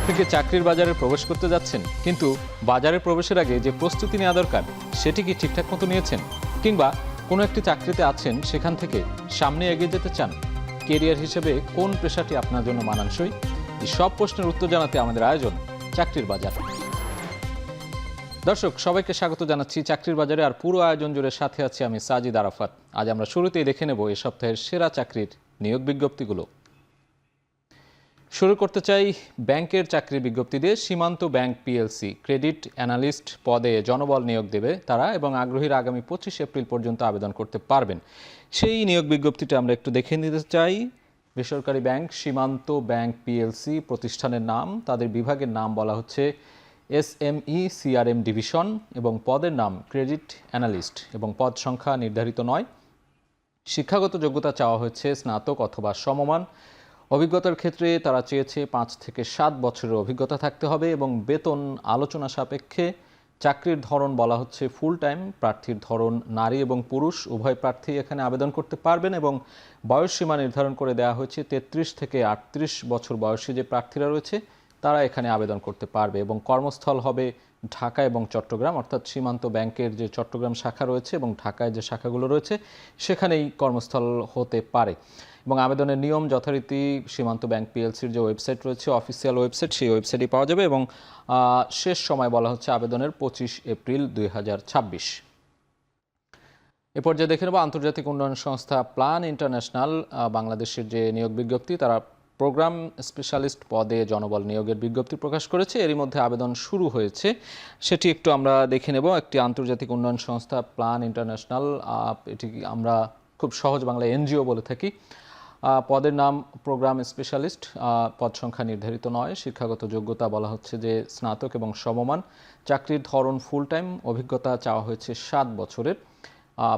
আপনি কি চাকরির বাজারে প্রবেশ করতে যাচ্ছেন, কিন্তু বাজারে প্রবেশের আগে যে প্রস্তুতি নেওয়া দরকার সেটি কি ঠিকঠাক মতো নিয়েছেন? কিংবা কোনো একটি চাকরিতে আছেন, সেখান থেকে সামনে এগিয়ে যেতে চান? কেরিয়ার হিসেবে কোন পেশাটি আপনার জন্য মানানসই? এই সব প্রশ্নের উত্তর জানাতে আমাদের আয়োজন চাকরির বাজার। দর্শক, সবাইকে স্বাগত জানাচ্ছি চাকরির বাজারে। আর পুরো আয়োজন জুড়ে সাথে আছি আমি সাজিদ আরাফাত। আজ আমরা শুরুতেই দেখে নেব এই সপ্তাহের সেরা চাকরির নিয়োগ বিজ্ঞপ্তিগুলো। শুরু করতে চাই ব্যাংকের চাকরি বিজ্ঞপ্তি দিয়ে। সীমান্ত ব্যাংক পিএলসি ক্রেডিট অ্যানালিস্ট পদে জনবল নিয়োগ দেবে তারা, এবং আগ্রহীরা আগামী 25 এপ্রিল পর্যন্ত আবেদন করতে পারবেন। সেই নিয়োগ বিজ্ঞপ্তিটা আমরা একটু দেখে নিতে চাই। বেসরকারি ব্যাংক সীমান্ত ব্যাংক পিএলসি প্রতিষ্ঠানের নাম, তাদের বিভাগের নাম বলা হচ্ছে এসএমই সিআরএম ডিভিশন, এবং পদের নাম ক্রেডিট অ্যানালিস্ট, এবং পদ সংখ্যা নির্ধারিত নয়। শিক্ষাগত যোগ্যতা চাওয়া হয়েছে স্নাতক অথবা সমমান। অভিজ্ঞতার ক্ষেত্রে তারা চেয়েছে 5 থেকে 7 বছরের অভিজ্ঞতা থাকতে হবে, এবং বেতন আলোচনা সাপেক্ষে। চাকরির ধরন বলা হচ্ছে ফুল টাইম। প্রার্থীর ধরন নারী এবং পুরুষ উভয় প্রার্থী এখানে আবেদন করতে পারবেন, এবং বয়সসীমা নির্ধারণ করে দেওয়া হয়েছে 33 থেকে 38 বছর বয়সী যে প্রার্থীরা রয়েছে তারা এখানে আবেদন করতে পারবে। এবং কর্মস্থল হবে ঢাকা এবং চট্টগ্রাম, অর্থাৎ সীমান্ত ব্যাংকের যে চট্টগ্রাম শাখা রয়েছে এবং ঢাকায় যে শাখাগুলো রয়েছে সেখানেই কর্মস্থল হতে পারে। এবং আবেদনের নিয়ম যথারীতি সীমান্ত ব্যাংক পিএলসির যে ওয়েবসাইট রয়েছে, অফিসিয়াল ওয়েবসাইট, সেই ওয়েবসাইটই পাওয়া যাবে। এবং শেষ সময় বলা হচ্ছে আবেদনের 25 এপ্রিল 2026। এ পর্যায়ে দেখে নেব আন্তর্জাতিক উন্নয়ন সংস্থা প্ল্যান ইন্টারন্যাশনাল বাংলাদেশের যে নিয়োগ বিজ্ঞপ্তি। তারা প্রোগ্রাম স্পেশালিস্ট পদে জনবল নিয়োগের বিজ্ঞপ্তি প্রকাশ করেছে। এরই মধ্যে আবেদন শুরু হয়েছে, সেটি একটু আমরা দেখে নেব। একটি আন্তর্জাতিক উন্নয়ন সংস্থা প্ল্যান ইন্টারন্যাশনাল, এটি আমরা খুব সহজ বাংলায় এনজিও বলে থাকি। পদের নাম প্রোগ্রাম স্পেশালিস্ট, পদ সংখ্যা নির্ধারিত নয়। শিক্ষাগত যোগ্যতা বলা হচ্ছে যে স্নাতক এবং সমমান। চাকরির ধরন ফুল টাইম। অভিজ্ঞতা চাওয়া হয়েছে 7 বছরের।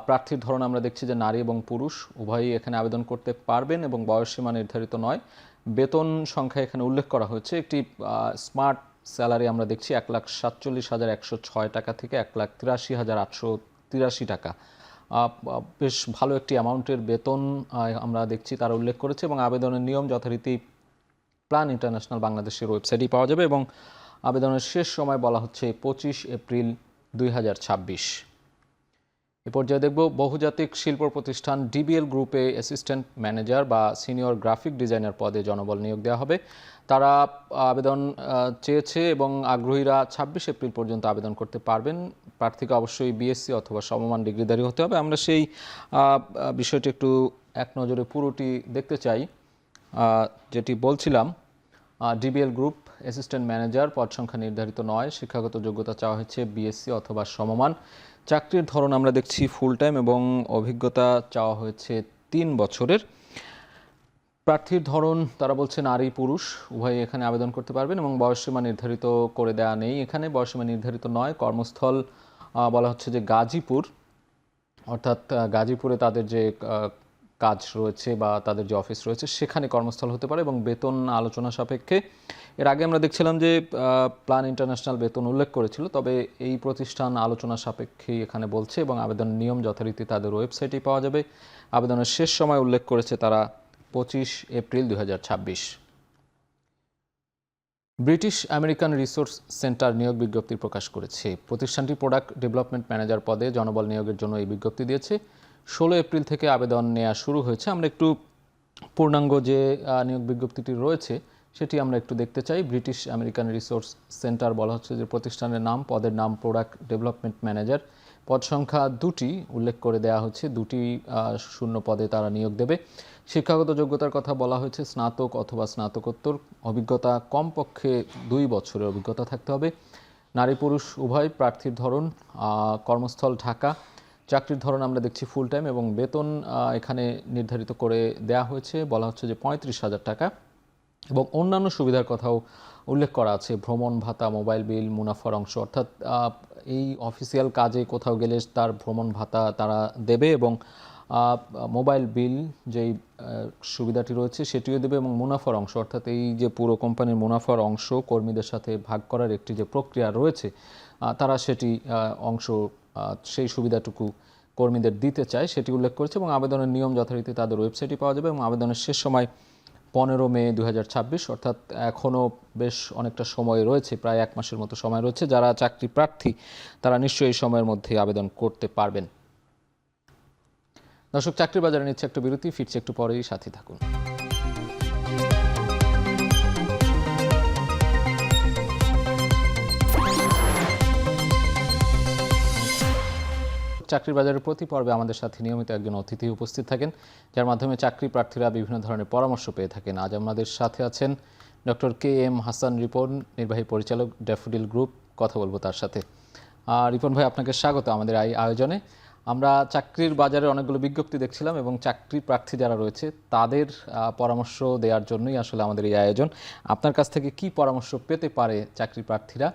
প্রার্থীর ধরন আমরা দেখছি যে নারী এবং পুরুষ উভয়ই এখানে আবেদন করতে পারবেন, এবং বয়সসীমা নির্ধারিত নয়। বেতন সংখ্যা এখানে উল্লেখ করা হয়েছে। একটি স্মার্ট স্যালারি আমরা দেখছি 1,47,106 টাকা থেকে 1,83,883 টাকা। বেশ ভালো একটি অ্যামাউন্টের বেতন আমরা দেখছি তারা উল্লেখ করেছে। এবং আবেদনের নিয়ম যথারীতি প্ল্যান ইন্টারন্যাশনাল বাংলাদেশের ওয়েবসাইটেই পাওয়া যাবে। এবং আবেদনের শেষ সময় বলা হচ্ছে 25 এপ্রিল 2026। এ পর্যায়ে দেখব বহুজাতিক শিল্প প্রতিষ্ঠান ডিবিএল গ্রুপে অ্যাসিস্ট্যান্ট ম্যানেজার বা সিনিয়র গ্রাফিক ডিজাইনার পদে জনবল নিয়োগ দেওয়া হবে। তারা আবেদন চেয়েছে, এবং আগ্রহীরা 26 এপ্রিল পর্যন্ত আবেদন করতে পারবেন। প্রার্থীকে অবশ্যই বিএসসি অথবা সমমান ডিগ্রিধারী হতে হবে। আমরা সেই বিষয়টি একটু এক নজরে পুরোটি দেখতে চাই। যেটি বলছিলাম, ডিবিএল গ্রুপ অ্যাসিস্ট্যান্ট ম্যানেজার, পদ সংখ্যা নির্ধারিত নয়। শিক্ষাগত যোগ্যতা চাওয়া হচ্ছে বিএসসি অথবা সমমান। চাকরির ধরন আমরা দেখছি ফুল টাইম, এবং অভিজ্ঞতা চাওয়া হয়েছে 3 বছরের। প্রার্থীর ধরন তারা বলছে নারী পুরুষ উভয়ই এখানে আবেদন করতে পারবেন, এবং বয়সসীমা নির্ধারিত করে দেওয়া নেই। এখানে বয়সসীমা নির্ধারিত নয়। কর্মস্থল বলা হচ্ছে যে গাজীপুর, অর্থাৎ গাজীপুরে তাদের যে কাজ রয়েছে বা তাদের যে অফিস রয়েছে সেখানে কর্মস্থল হতে পারে, এবং বেতন আলোচনা সাপেক্ষে। এর আগে আমরা দেখছিলাম যে প্ল্যান ইন্টারন্যাশনাল বেতন উল্লেখ করেছিল, তবে এই প্রতিষ্ঠান আলোচনা সাপেক্ষেই এখানে বলছে। এবং আবেদনের নিয়ম যথারীতি তাদের ওয়েবসাইটেই পাওয়া যাবে। আবেদনের শেষ সময় উল্লেখ করেছে তারা 25 April 2026। British American resource centre নিয়োগ বিজ্ঞপ্তি প্রকাশ করেছে। প্রতিষ্ঠানটি প্রোডাক্ট ডেভেলপমেন্ট ম্যানেজার পদে জনবল নিয়োগের জন্য এই বিজ্ঞপ্তি দিয়েছে। 16 এপ্রিল থেকে আবেদন নেওয়া শুরু হয়েছে। আমরা একটু পূর্ণাঙ্গ যে নিয়োগ বিজ্ঞপ্তিটি রয়েছে সেটি আমরা একটু দেখতে চাই। ব্রিটিশ আমেরিকান রিসোর্স সেন্টার বলা হচ্ছে যে প্রতিষ্ঠানের নাম, পদের নাম প্রোডাক্ট ডেভেলপমেন্ট ম্যানেজার। পদ সংখ্যা 2টি উল্লেখ করে দেওয়া হচ্ছে। 2টি শূন্য পদে তারা নিয়োগ দেবে। শিক্ষাগত যোগ্যতার কথা বলা হয়েছে স্নাতক অথবা স্নাতকোত্তর। অভিজ্ঞতা কমপক্ষে 2 বছরের অভিজ্ঞতা থাকতে হবে। নারী পুরুষ উভয়। প্রার্থীর ধরন কর্মস্থল ঢাকা। চাকরির ধরন আমরা দেখছি ফুল টাইম, এবং বেতন এখানে নির্ধারিত করে দেয়া হয়েছে। বলা হচ্ছে যে 35,000 টাকা, এবং অন্যান্য সুবিধার কথাও উল্লেখ করা আছে। ভ্রমণ ভাতা, মোবাইল বিল, মুনাফার অংশ, অর্থাৎ এই অফিসিয়াল কাজে কোথাও গেলে তার ভ্রমণ ভাতা তারা দেবে, এবং মোবাইল বিল যেই সুবিধাটি রয়েছে সেটিও দেবে, এবং মুনাফার অংশ, অর্থাৎ এই যে পুরো কোম্পানির মুনাফার অংশ কর্মীদের সাথে ভাগ করার একটি যে প্রক্রিয়া রয়েছে, তারা সেটি অংশ সেই সুবিধাটুকু কর্মীদের দিতে চায় সেটি উল্লেখ করেছে। এবং আবেদনের নিয়ম যথারীতি তাদের ওয়েবসাইটে পাওয়া যাবে। এবং আবেদনের শেষ সময় 15 মে 2026, অর্থাৎ এখনও বেশ অনেকটা সময় রয়েছে, প্রায় 1 মাসের মতো সময় রয়েছে। যারা চাকরি প্রার্থী তারা নিশ্চয়ই এই সময়ের মধ্যে আবেদন করতে পারবেন। দর্শক, চাকরির বাজারে নিচ্ছে একটু বিরতি, ফিরছে একটু পরেই, সাথে থাকুন। চাকরির বাজারের প্রতি পর্বে আমাদের সাথে নিয়মিত একজন অতিথি উপস্থিত থাকেন, যার মাধ্যমে চাকরি প্রার্থীরা বিভিন্ন ধরনের পরামর্শ পেয়ে থাকেন। আজ আমাদের সাথে আছেন ডক্টর KM হাসান রিপন, নির্বাহী পরিচালক, ড্যাফোডিল গ্রুপ। কথা বলবো তার সাথে। রিপন ভাই, আপনাকে স্বাগত আমাদের এই আয়োজনে। আমরা চাকরির বাজারে অনেকগুলো বিজ্ঞপ্তি দেখছিলাম এবং চাকরি প্রার্থী যারা রয়েছে তাদের পরামর্শ দেওয়ার জন্যই আসলে আমাদের এই আয়োজন। আপনার কাছ থেকে কি পরামর্শ পেতে পারে চাকরি প্রার্থীরা,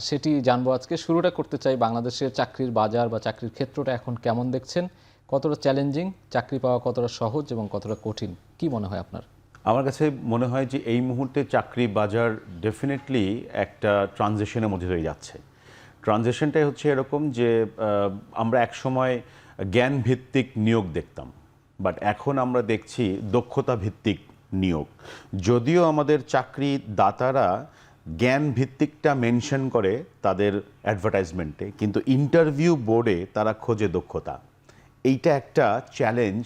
সেটি জানবো আজকে। শুরুটা করতে চাই, বাংলাদেশের চাকরির বাজার বা চাকরির ক্ষেত্রটা এখন কেমন দেখছেন? কতটা চ্যালেঞ্জিং, চাকরি পাওয়া কতটা সহজ এবং কতটা কঠিন, কি মনে হয় আপনার? আমার কাছে মনে হয় যে এই মুহূর্তে চাকরি বাজার ডেফিনেটলি একটা ট্রানজিশনের মধ্যে দিয়ে যাচ্ছে। ট্রানজিশনটাই হচ্ছে এরকম যে আমরা একসময় জ্ঞান ভিত্তিক নিয়োগ দেখতাম, বাট এখন আমরা দেখছি দক্ষতা ভিত্তিক নিয়োগ। যদিও আমাদের চাকরি দাতারা জ্ঞান ভিত্তিকটা মেনশন করে তাদের অ্যাডভার্টাইজমেন্টে, কিন্তু ইন্টারভিউ বোর্ডে তারা খোঁজে দক্ষতা। এইটা একটা challenge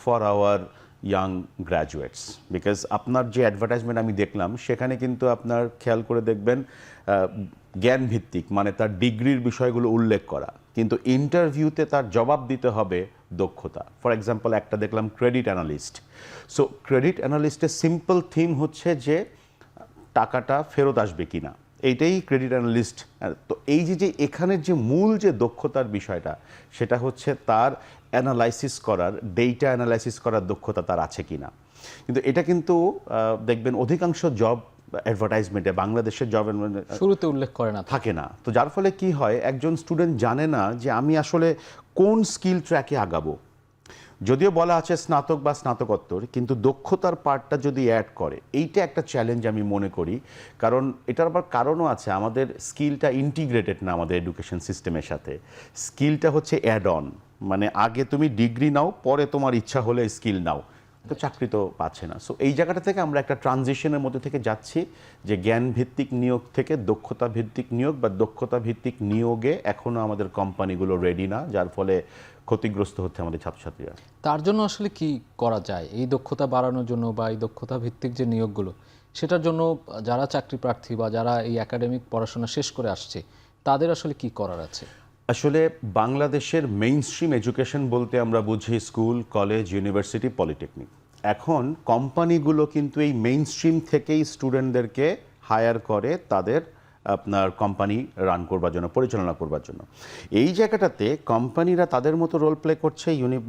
for our young graduates, because আপনার যে অ্যাডভার্টাইজমেন্ট আমি দেখলাম সেখানে কিন্তু আপনার খেয়াল করে দেখবেন জ্ঞান ভিত্তিক, মানে তার ডিগ্রির বিষয়গুলো উল্লেখ করা, কিন্তু ইন্টারভিউতে তার জবাব দিতে হবে দক্ষতা। ফর এক্সাম্পল একটা দেখলাম ক্রেডিট অ্যানালিস্ট। সো ক্রেডিট অ্যানালিস্টের সিম্পল থিম হচ্ছে যে টাকাটা ফেরত আসবে কিনা, এইটাই ক্রেডিট অ্যানালিস্ট। তো এই যে এখানের যে মূল যে দক্ষতার বিষয়টা, সেটা হচ্ছে তার অ্যানালাইসিস করার, ডেটা অ্যানালাইসিস করার দক্ষতা তার আছে কিনা। কিন্তু এটা কিন্তু দেখবেন অধিকাংশ জব অ্যাডভার্টাইজমেন্টে, বাংলাদেশের জব শুরুতে উল্লেখ করে না, থাকে না। তো যার ফলে কি হয়, একজন স্টুডেন্ট জানে না যে আমি আসলে কোন স্কিল ট্র্যাকে আগাবো। যদিও বলা আছে স্নাতক বা স্নাতকোত্তর, কিন্তু দক্ষতার পার্টটা যদি অ্যাড করে, এইটা একটা চ্যালেঞ্জ আমি মনে করি। কারণ এটার আবার কারণও আছে, আমাদের স্কিলটা ইন্টিগ্রেটেড না আমাদের এডুকেশন সিস্টেমের সাথে। স্কিলটা হচ্ছে অ্যাড অন, মানে আগে তুমি ডিগ্রি নাও, পরে তোমার ইচ্ছা হলে স্কিল নাও, তো চাকরি তো পাচ্ছে না। সো এই জায়গাটা থেকে আমরা একটা ট্রানজিশনের মধ্যে থেকে যাচ্ছি, যে জ্ঞান ভিত্তিক নিয়োগ থেকে দক্ষতা ভিত্তিক নিয়োগ, বা দক্ষতা ভিত্তিক নিয়োগে এখনও আমাদের কোম্পানিগুলো রেডি না, যার ফলে ক্ষতিগ্রস্ত হচ্ছে আমাদের ছাত্রছাত্রীরা। তার জন্য আসলে কি করা যায় এই দক্ষতা বাড়ানোর জন্য, বা এই দক্ষতা ভিত্তিক যে নিয়োগগুলো, সেটার জন্য যারা চাকরি প্রার্থী বা যারা এই একাডেমিক পড়াশোনা শেষ করে আসছে তাদের আসলে কি করার আছে? আসলে বাংলাদেশের মেইন স্ট্রিম এডুকেশন বলতে আমরা বুঝি স্কুল, কলেজ, ইউনিভার্সিটি, পলিটেকনিক। এখন কোম্পানিগুলো কিন্তু এই মেইন স্ট্রিম থেকেই স্টুডেন্টদেরকে হায়ার করে তাদের আপনার কোম্পানি রান করবার জন্য, পরিচালনা করবার জন্য। এই জায়গাটাতে কোম্পানিরা তাদের মতো রোল প্লে করছে,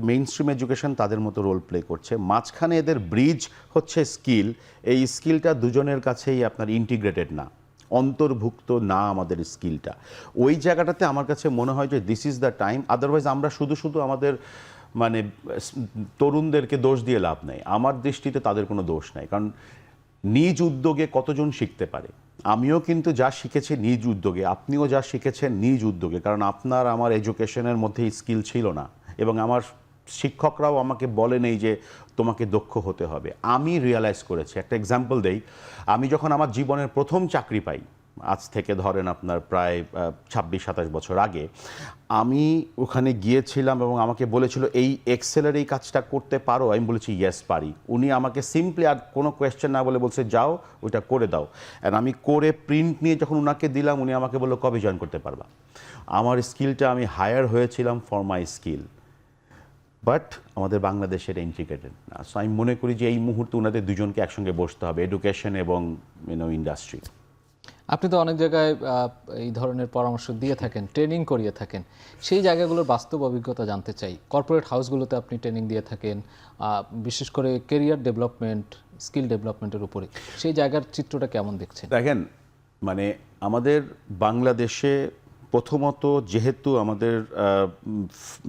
মেইন স্ট্রিম এডুকেশন তাদের মতো রোল প্লে করছে। মাঝখানে এদের ব্রিজ হচ্ছে স্কিল। এই স্কিলটা দুজনের কাছেই আপনার ইন্টিগ্রেটেড না, অন্তর্ভুক্ত না আমাদের স্কিলটা। ওই জায়গাটাতে আমার কাছে মনে হয় যে this is the time. Otherwise আমরা শুধু আমাদের মানে তরুণদেরকে দোষ দিয়ে লাভ নেই। আমার দৃষ্টিতে তাদের কোনো দোষ নাই, কারণ নিজ উদ্যোগে কতজন শিখতে পারে। আমিও কিন্তু যা শিখেছি নিজ উদ্যোগে, আপনিও যা শিখেছেন নিজ উদ্যোগে, কারণ আপনার আমার এডুকেশনের মধ্যে স্কিল ছিল না, এবং আমার শিক্ষকরাও আমাকে বলে নেই যে তোমাকে দক্ষ হতে হবে। আমি রিয়ালাইজ করেছি। একটা এক্সাম্পল দেই, আমি যখন আমার জীবনের প্রথম চাকরি পাই, আজ থেকে ধরেন আপনার প্রায় 26-27 বছর আগে, আমি ওখানে গিয়েছিলাম এবং আমাকে বলেছিল এই এক্সেলের এই কাজটা করতে পারো? আমি বলেছি ইয়েস পারি। উনি আমাকে সিম্পলি আর কোনো কোয়েশ্চেন না বলে বলছে যাও ওইটা করে দাও। অ্যান্ড আমি করে প্রিন্ট নিয়ে যখন ওনাকে দিলাম, উনি আমাকে বললো কবে জয়েন করতে পারবা। আমার স্কিলটা, আমি হায়ার হয়েছিলাম ফর মাই স্কিল, বাট আমাদের বাংলাদেশের ইন্টিগ্রেটেড না। সো আমি মনে করি যে এই মুহূর্তে ওনাদের দুজনকে একসঙ্গে বসতে হবে, এডুকেশন এবং ইন্ডাস্ট্রি। আপনি তো অনেক জায়গায় এই ধরনের পরামর্শ দিয়ে থাকেন, ট্রেনিং করিয়ে থাকেন। সেই জায়গাগুলোর বাস্তব অভিজ্ঞতা জানতে চাই। কর্পোরেট হাউসগুলোতে আপনি ট্রেনিং দিয়ে থাকেন, বিশেষ করে কেরিয়ার ডেভেলপমেন্ট, স্কিল ডেভেলপমেন্টের উপরে। সেই জায়গার চিত্রটা কেমন দেখছেন? দেখেন, মানে আমাদের বাংলাদেশে প্রথমত যেহেতু আমাদের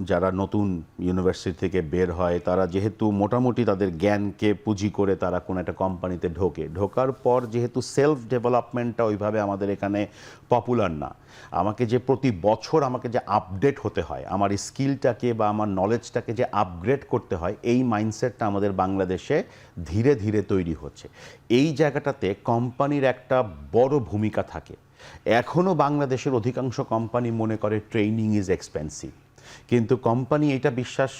যারা নতুন ইউনিভার্সিটি থেকে বের হয় তারা যেহেতু মোটামুটি তাদের জ্ঞানকে পুঁজি করে তারা কোনো একটা কোম্পানিতে ঢোকার পর যেহেতু সেলফ ডেভেলপমেন্টটা ওইভাবে আমাদের এখানে পপুলার না, আমাকে যে প্রতি বছর আমাকে যে আপডেট হতে হয়, আমার স্কিলটাকে বা আমার নলেজটাকে যে আপগ্রেড করতে হয়, এই মাইন্ডসেটটা আমাদের বাংলাদেশে ধীরে ধীরে তৈরি হচ্ছে। এই জায়গাটাতে কোম্পানির একটা বড় ভূমিকা থাকে। এখনও বাংলাদেশের অধিকাংশ কোম্পানি মনে করে ট্রেনিং ইজ এক্সপেন্সিভ, কিন্তু কোম্পানি এটা বিশ্বাস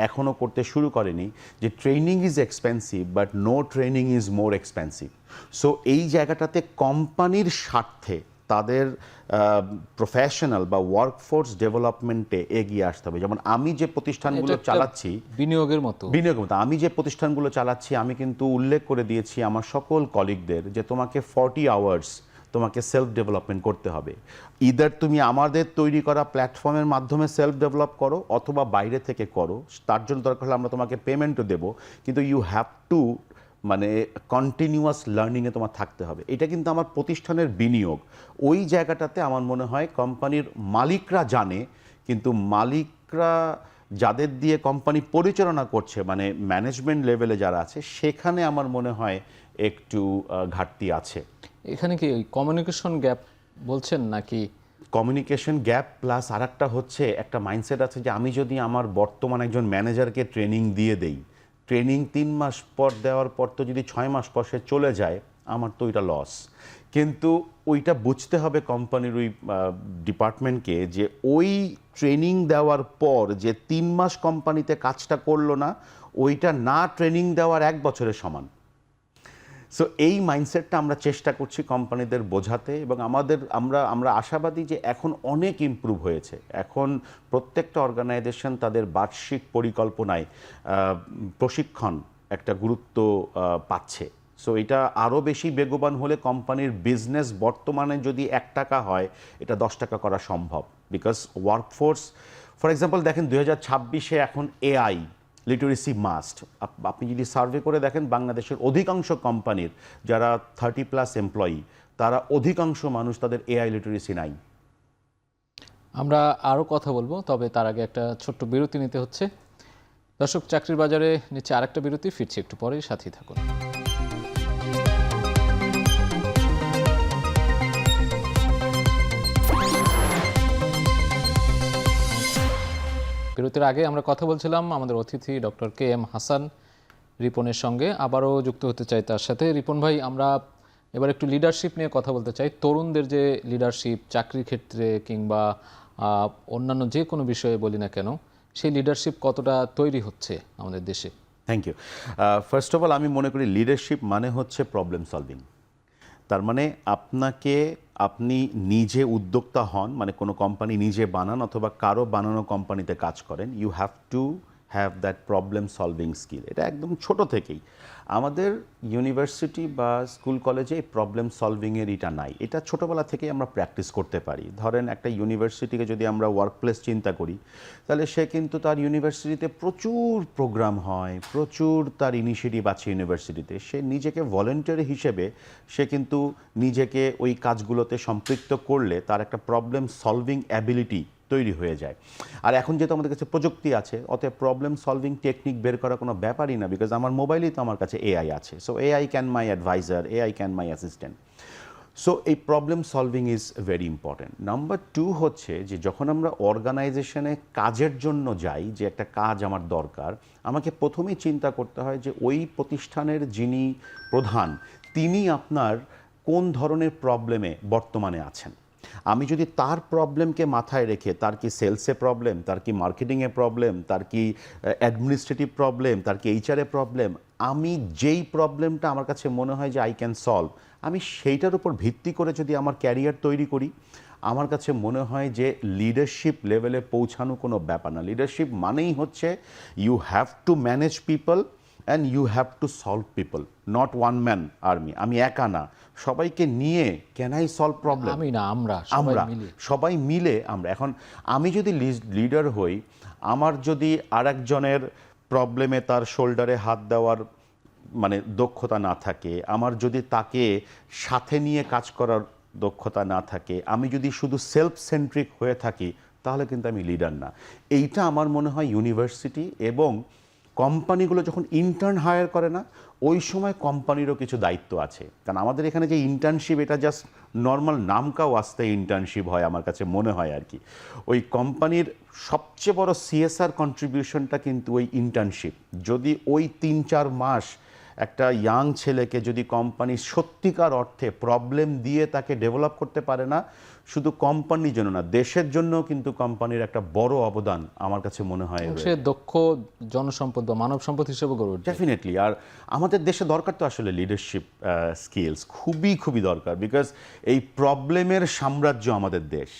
এখনও করতে শুরু করেনি যে training is expensive but no training is more expensive. So এই জায়গাটাতে কোম্পানির স্বার্থে তাদের প্রফেশনাল বা ওয়ার্কফোর্স ডেভেলপমেন্টে এগিয়ে আসতে হবে। যেমন আমি যে প্রতিষ্ঠানগুলো চালাচ্ছি, বিনিয়োগের মতো আমি যে প্রতিষ্ঠানগুলো চালাচ্ছি, আমি কিন্তু উল্লেখ করে দিয়েছি আমার সকল কলিগদের যে তোমাকে 40 আওয়ার্স তোমাকে সেলফ ডেভেলপমেন্ট করতে হবে। ইদার তুমি আমাদের তৈরি করা প্ল্যাটফর্মের মাধ্যমে সেলফ ডেভেলপ করো অথবা বাইরে থেকে করো, তার জন্য দরকার হলে আমরা তোমাকে পেমেন্টও দেবো, কিন্তু ইউ হ্যাভ টু মানে কন্টিনিউয়াস লার্নিংয়ে তোমার থাকতে হবে। এটা কিন্তু আমার প্রতিষ্ঠানের বিনিয়োগ। ওই জায়গাটাতে আমার মনে হয় কোম্পানির মালিকরা জানে, কিন্তু মালিকরা যাদের দিয়ে কোম্পানি পরিচালনা করছে মানে ম্যানেজমেন্ট লেভেলে যারা আছে, সেখানে আমার মনে হয় একটু ঘাটতি আছে। এখানে কি ওই কমিউনিকেশন গ্যাপ বলছেন নাকি? কমিউনিকেশন গ্যাপ প্লাস আরেকটা হচ্ছে একটা মাইন্ডসেট আছে যে আমি যদি আমার বর্তমান একজন ম্যানেজারকে ট্রেনিং দিয়ে দেই, ট্রেনিং 3 মাস পর দেওয়ার পর তো যদি 6 মাস পর সে চলে যায়, আমার তো ওইটা লস। কিন্তু ওইটা বুঝতে হবে কোম্পানির ওই ডিপার্টমেন্টকে যে ওই ট্রেনিং দেওয়ার পর যে 3 মাস কোম্পানিতে কাজটা করলো না, ওইটা না ট্রেনিং দেওয়ার 1 বছরের সমান। সো এই মাইন্ডসেটটা আমরা চেষ্টা করছি কোম্পানিদের বোঝাতে, এবং আমরা আশাবাদী যে এখন অনেক ইমপ্রুভ হয়েছে। এখন প্রত্যেকটা অর্গানাইজেশন তাদের বার্ষিক পরিকল্পনায় প্রশিক্ষণ একটা গুরুত্ব পাচ্ছে। সো এটা আরও বেশি বেগবান হলে কোম্পানির বিজনেস বর্তমানে যদি 1 টাকা হয়, এটা 10 টাকা করা সম্ভব। বিকজ ওয়ার্কফোর্স ফর এক্সাম্পল দেখেন 2026-এ এখন এআই লিটারেসি মাস্ট। আপনি যদি সার্ভে করে দেখেন বাংলাদেশের অধিকাংশ কোম্পানির যারা 30+ এমপ্লয়ি, তারা অধিকাংশ মানুষ তাদের এআই লিটারেসি নাই। আমরা আরও কথা বলবো, তবে তার আগে একটা ছোট্ট বিরতি নিতে হচ্ছে। দর্শক, চাকরির বাজারে নিচ্ছে আরেকটা বিরতি, ফিরছি একটু পরে, সাথেই থাকুন। বিরতির আগে আমরা কথা বলছিলাম আমাদের অতিথি ডক্টর KM হাসান রিপনের সঙ্গে। আবারও যুক্ত হতে চাই তার সাথে। রিপন ভাই, আমরা এবার একটু লিডারশিপ নিয়ে কথা বলতে চাই। তরুণদের যে লিডারশিপ, চাকরির ক্ষেত্রে কিংবা অন্যান্য যে কোনো বিষয়ে বলি না কেন, সেই লিডারশিপ কতটা তৈরি হচ্ছে আমাদের দেশে? Thank you. First of all আমি মনে করি লিডারশিপ মানে হচ্ছে প্রবলেম সলভিং। তার মানে আপনি নিজে উদ্যোক্তা হন, মানে কোনো কোম্পানি নিজে বানান অথবা কারো বানানো কোম্পানিতে কাজ করেন, you have to have that problem solving skill. এটা একদম ছোট থেকেই আমাদের ইউনিভার্সিটি বা স্কুল কলেজে এই প্রবলেম সলভিংয়ের এটা নাই। এটা ছোটোবেলা থেকেই আমরা প্র্যাকটিস করতে পারি। ধরেন একটা ইউনিভার্সিটিকে যদি আমরা ওয়ার্ক প্লেস চিন্তা করি, তাহলে সে কিন্তু তার ইউনিভার্সিটিতে প্রচুর প্রোগ্রাম হয়, প্রচুর তার ইনিশিয়েটিভ আছে ইউনিভার্সিটিতে। সে নিজেকে ভলেন্টিয়ার হিসেবে সে কিন্তু নিজেকে ওই কাজগুলোতে সম্পৃক্ত করলে তার একটা প্রবলেম সলভিং অ্যাবিলিটি তৈরি হয়ে যায়। আর এখন যেহেতু আমাদের কাছে প্রযুক্তি আছে, অতএব প্রবলেম সলভিং টেকনিক বের করা কোনো ব্যাপারই না, বিকজ আমার মোবাইলেই তো আমার কাছে এআই আছে। So AI can my adviser, AI can my assistant. So এই problem solving is very important. Number 2 হচ্ছে যে যখন আমরা অর্গানাইজেশনে কাজের জন্য যাই, যে একটা কাজ আমার দরকার, আমাকে প্রথমেই চিন্তা করতে হয় যে ওই প্রতিষ্ঠানের যিনি প্রধান, তিনি আপনার কোন ধরনের প্রবলেমে বর্তমানে আছেন। আমি যদি তার প্রবলেমকে মাথায় রেখে, তার কি সেলসে প্রবলেম, তার কি মার্কেটিংয়ে প্রবলেম, তার কি অ্যাডমিনিস্ট্রেটিভ প্রবলেম, তার কি এইচআরে প্রবলেম, আমি যেই প্রবলেমটা আমার কাছে মনে হয় যে আই ক্যান সলভ, আমি সেইটার উপর ভিত্তি করে যদি আমার ক্যারিয়ার তৈরি করি, আমার কাছে মনে হয় যে লিডারশিপ লেভেলে পৌঁছানো কোনো ব্যাপার না। লিডারশিপ মানেই হচ্ছে you have to manage people and you have to solve people, not one man army. আমি একা না, সবাইকে নিয়ে ক্যান আই সলভ প্রবলেম। আমি না, আমরা সবাই মিলে আমরা। এখন আমি যদি লিডার হই, আমার যদি আরেকজনের প্রবলেমে তার শোল্ডারে হাত দেওয়ার মানে দক্ষতা না থাকে, আমার যদি তাকে সাথে নিয়ে কাজ করার দক্ষতা না থাকে, আমি যদি শুধু সেলফ সেন্ট্রিক হয়ে থাকি, তাহলে কিন্তু আমি লিডার না। এইটা আমার মনে হয় ইউনিভার্সিটি এবং কোম্পানিগুলো যখন ইন্টার্ন হায়ার করে না, ওই সময় কোম্পানিরও কিছু দায়িত্ব আছে। কারণ আমাদের এখানে যে ইন্টার্নশিপ, এটা জাস্ট নর্মাল নামকাও আসতে ইন্টার্নশিপ হয় আমার কাছে মনে হয় আর কি। ওই কোম্পানির সবচেয়ে বড় সিএসআর কন্ট্রিবিউশনটা কিন্তু ওই ইন্টার্নশিপ। যদি ওই ৩-৪ মাস একটা ইয়াং ছেলেকে যদি কোম্পানি সত্যিকার অর্থে প্রবলেম দিয়ে তাকে ডেভেলপ করতে পারে না, শুধু কোম্পানির জন্য না, দেশের জন্য কিন্তু কোম্পানির একটা বড় অবদান আমার কাছে মনে হয়। সে দক্ষ জনসম্পদ বা মানব সম্পদ হিসেবে গড়ে উঠবে। ডেফিনেটলি। আর আমাদের দেশে দরকার তো আসলে লিডারশিপ স্কিলস, খুবই খুবই দরকার। বিকজ এই প্রবলেমের সাম্রাজ্য আমাদের দেশ।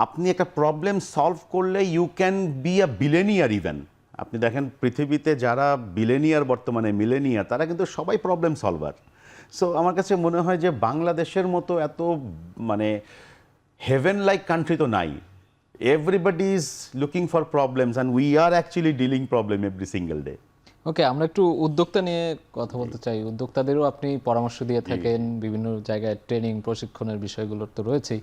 আপনি একটা প্রবলেম সলভ করলে you can be a billionaire even. আপনি দেখেন পৃথিবীতে যারা বিলেনিয়ার বর্তমানে মিলেনিয়ার, তারা কিন্তু সবাই প্রবলেম সলভার। সো আমার কাছে মনে হয় যে বাংলাদেশের মতো এত মানে হেভেন লাইক কান্ট্রি তো নাই। Everybody is looking for problems and we are actually dealing problem every single day. Okay, আমরা একটু উদ্যোক্তা নিয়ে কথা বলতে চাই। উদ্যোক্তাদেরও আপনি পরামর্শ দিয়ে থাকেন, বিভিন্ন জায়গায় ট্রেনিং প্রশিক্ষণের বিষয়গুলো তো রয়েছেই।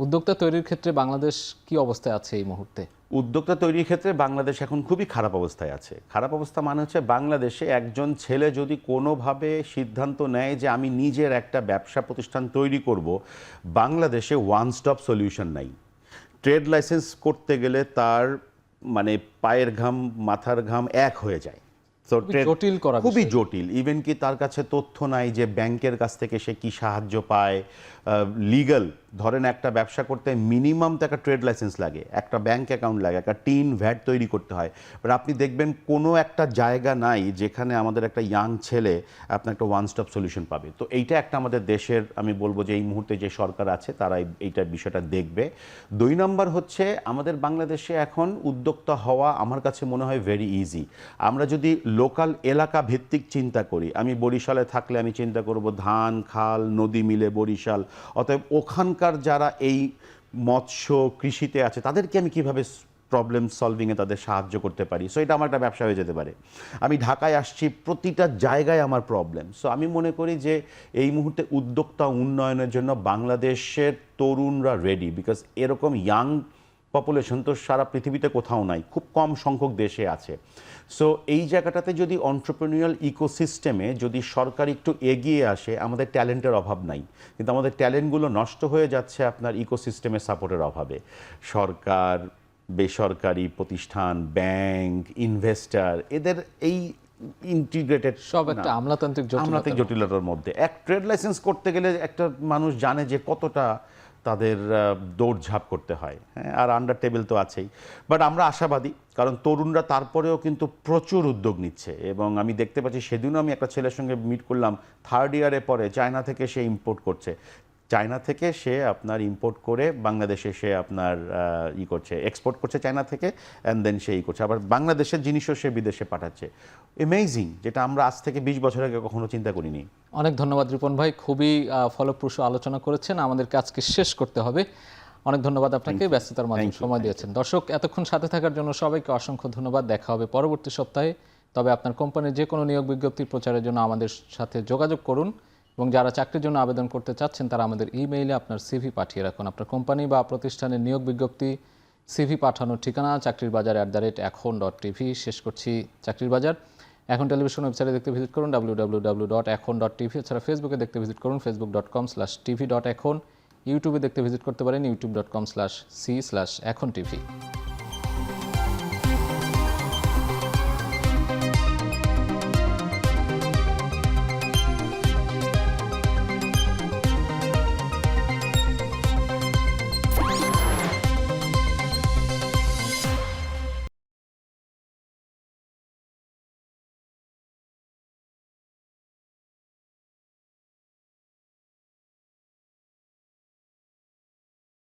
উদ্যোক্তা তৈরির ক্ষেত্রে বাংলাদেশ কি অবস্থায় আছে এই মুহূর্তে? উদ্যোক্তা তৈরির ক্ষেত্রে বাংলাদেশ এখন খুবই খারাপ অবস্থায় আছে। খারাপ অবস্থা মানে হচ্ছে, বাংলাদেশে একজন ছেলে যদি কোনোভাবে সিদ্ধান্ত নেয় যে আমি নিজের একটা ব্যবসা প্রতিষ্ঠান তৈরি করব, বাংলাদেশে ওয়ান স্টপ সলিউশন নাই। ট্রেড লাইসেন্স করতে গেলে তার মানে পায়ের ঘাম মাথার ঘাম এক হয়ে যায়। জটিল করা খুবই জটিল। ইভেন কি তার কাছে তথ্য নাই যে ব্যাংকের কাছ থেকে সে কি সাহায্য পায়। লিগ্যাল ধরেন একটা ব্যবসা করতে মিনিমাম তো একটা ট্রেড লাইসেন্স লাগে, একটা ব্যাংক অ্যাকাউন্ট লাগে, একটা টিন ভ্যাট তৈরি করতে হয়। বাট আপনি দেখবেন কোনো একটা জায়গা নাই যেখানে আমাদের একটা ইয়াং ছেলে আপনার একটা ওয়ান স্টপ সলিউশন পাবে। তো এইটা একটা আমাদের দেশের, আমি বলবো যে এই মুহূর্তে যে সরকার আছে তারা এইটার বিষয়টা দেখবে। ২ নম্বর হচ্ছে, আমাদের বাংলাদেশে এখন উদ্যোক্তা হওয়া আমার কাছে মনে হয় ভেরি ইজি। আমরা যদি লোকাল এলাকা ভিত্তিক চিন্তা করি, আমি বরিশালে থাকলে আমি চিন্তা করব ধান খাল নদী মিলে বরিশাল, অতএব ওখানকার যারা এই মৎস্য কৃষিতে আছে তাদেরকে আমি কিভাবে প্রবলেম সলভিংয়ে তাদের সাহায্য করতে পারি। সো এটা আমার একটা ব্যবসা হয়ে যেতে পারে। আমি ঢাকায় আসছি, প্রতিটা জায়গায় আমার প্রবলেম। সো আমি মনে করি যে এই মুহূর্তে উদ্যোক্তা উন্নয়নের জন্য বাংলাদেশের তরুণরা রেডি। বিকজ এরকম ইয়াং পপুলেশন তো সারা পৃথিবীতে কোথাও নাই, খুব কম সংখ্যক দেশে আছে। সো এই জায়গাটাতে যদি অন্টারপ্রেনিউরাল ইকোসিস্টেমে যদি সরকার একটু এগিয়ে আসে, আমাদের ট্যালেন্টের অভাব নাই, কিন্তু আমাদের ট্যালেন্টগুলো নষ্ট হয়ে যাচ্ছে আপনার ইকোসিস্টেমের সাপোর্টের অভাবে। সরকার, বেসরকারি প্রতিষ্ঠান, ব্যাংক, ইনভেস্টার, এদের এই ইন্টিগ্রেটেড সব একটা আমলাতান্ত্রিক জটিলতার মধ্যে। এক ট্রেড লাইসেন্স করতে গেলে একটা মানুষ জানে যে কতটা তাদের দৌড়ঝাঁপ করতে হয়, হ্যাঁ, আর আন্ডার টেবিল তো আছেই। বাট আমরা আশাবাদী, কারণ তরুণরা তারপরেও কিন্তু প্রচুর উদ্যোগ নিচ্ছে। এবং আমি দেখতে পাচ্ছি, সেদিনও আমি একটা ছেলের সঙ্গে মিট করলাম, 3rd ইয়ারে পরে চায়না থেকে সে ইম্পোর্ট করছে। চায়না থেকে সে আপনার ইম্পোর্ট করে বাংলাদেশে সে আপনার করছে, এক্সপোর্ট করছে চায়না থেকে, অ্যান্ড দেন সে করছে, আবার বাংলাদেশের জিনিসও সে বিদেশে পাঠাচ্ছে। অ্যামেজিং, যেটা আমরা আজ থেকে 20 বছর আগে কখনো চিন্তা করিনি। অনেক ধন্যবাদ রিপন ভাই, খুবই ফলপ্রসূ আলোচনা করেছেন। আমাদের কাজকে শেষ করতে হবে। অনেক ধন্যবাদ আপনাকে, ব্যস্ততার মাঝে সময় দিয়েছেন। দর্শক, এতক্ষণ সাথে থাকার জন্য সবাইকে অসংখ্য ধন্যবাদ। দেখা হবে পরবর্তী সপ্তাহে। তবে আপনার কোম্পানির যে কোনো নিয়োগ বিজ্ঞপ্তির প্রচারের জন্য আমাদের সাথে যোগাযোগ করুন, এবং যারা চাকরির জন্য আবেদন করতে চাচ্ছেন তারা আমাদের ইমেইলে আপনার সিভি পাঠিয়ে রাখুন। আপনার কোম্পানি বা প্রতিষ্ঠানের নিয়োগ বিজ্ঞপ্তি, সিভি পাঠানোর ঠিকানা চাকরিরবাজার@এখন.tv। শেষ করছি চাকরির বাজার। এখন টেলিভিশন ওয়েবসাইটে দেখতে ভিজিট করুন www.এখন.tv। এছাড়া ফেসবুকে দেখতে ভিজিট করুন facebook.com/tv.এখন। ইউটিউবে দেখতে ভিজিট করতে পারেন youtube.com/c/echontv।